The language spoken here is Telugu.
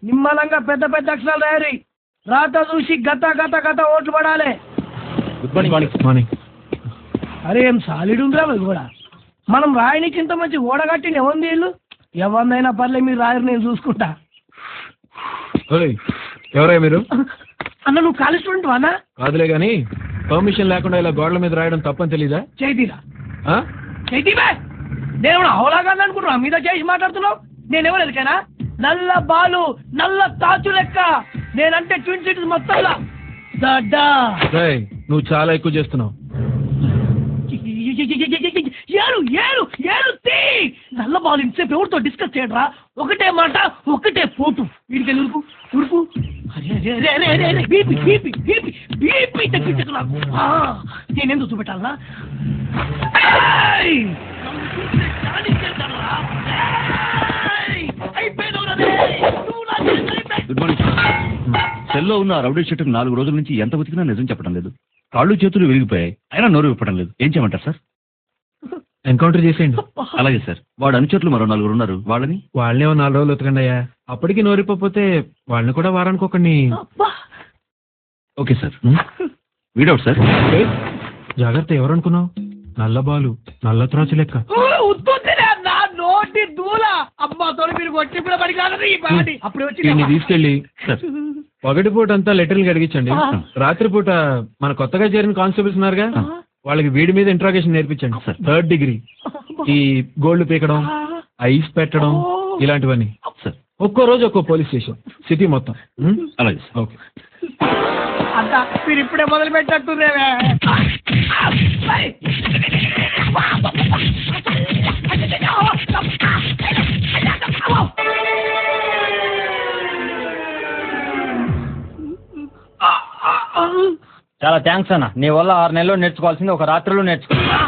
నిమ్మలంగా పెద్ద పెద్ద అక్షరాలు రాయరి. రాత చూసి గత గత గత ఓట్లు పడాలి. Good morning. అరే ఏం సాలిడ్ ఉందిరా అది కూడా. మనం రాయనికి ఇంత మంచి ఓడగట్టిన ఏముంది వీళ్ళు. ఎవరినైనా పర్లే మీరు రాయరు, నేను చూసుకుంటా. ఎవరయ్యా మీరు? అన్న నువ్వు కాలేజ్ స్టూడెంట్ వానా? కాదులే గాని పర్మిషన్ లేకుండా ఇలా గోడల మీద రాయడం తప్పని తెలీదా? చైతీరా చైతీబే, నేను అవలాగా అనుకుంటున్నా మీద చేసి మాట్లాడుతున్నావు. నేనెవరు ఎదుకైనా నల్ల బాలు నల్ల తాచు లెక్క. నేనంటే ట్విన్ సిటీస్ మొత్తంలా నువ్వు చాలా ఎక్కువ చేస్తున్నావు. ఏడు ఏడు ఏడు నల్ల బాలు ఇంతసేపు ఎవరితో డిస్కస్ చేయడరా? ఒకటే మాట ఒకటే ఫోటో. వీడికి ఉరుకు ఉరుకు. బీపీ తగ్గించకు నాకు. నేనెందుకు చూపెట్టాలనా? Good morning. సెల్లో ఉన్న రౌడీ షీట్ 4 రోజుల నుంచి ఎంత ఉతికినా నిజం చెప్పడం లేదు. కాళ్ళు చేతులు విరిగిపోయాయి, అయినా నోరు విప్పడం లేదు. ఏం చేయమంటారు సార్? ఎన్కౌంటర్ చేసేయండి. అలాగే సార్. వాడు అనుచరులు మరో 4 ఉన్నారు. వాళ్ళని 4 రోజులు ఉతకండి అయ్యా. అప్పటికి నోరిపోతే వాళ్ళని కూడా వారానికి ఒకడిని. Okay sir. వీడవుట్ సార్. జాగ్రత్త, ఎవరు అనుకున్నావు? నల్ల బాలు నల్ల త్రాచు లెక్క. నోటి దూల అమ్మాతో మీరు కొట్టి పడి కాదు. అప్పుడు వచ్చి తీసుకెళ్ళి పగటిపూట అంతా లెటర్లు అడిగించండి. రాత్రిపూట మన కొత్తగా చేరిన కానిస్టేబుల్స్ ఉన్నారుగా, వాళ్ళకి వీడి మీద ఇంట్రాగేషన్ నేర్పించండి. 3rd డిగ్రీ, ఈ గోల్డ్ పీకడం, ఐస్ పెట్టడం, ఇలాంటివన్నీ. ఒక్కో రోజు ఒక్కో పోలీస్ స్టేషన్, సిటీ మొత్తం. అలాగే. ఓకే. అంతా మీరు ఇప్పుడే మొదలు పెట్టట్టున్నావే. చాలా థ్యాంక్స్ అన్న. నీ వల్ల 6 నెలల్లో నేర్చుకోవాల్సింది ఒక రాత్రిలో నేర్చుకున్నా.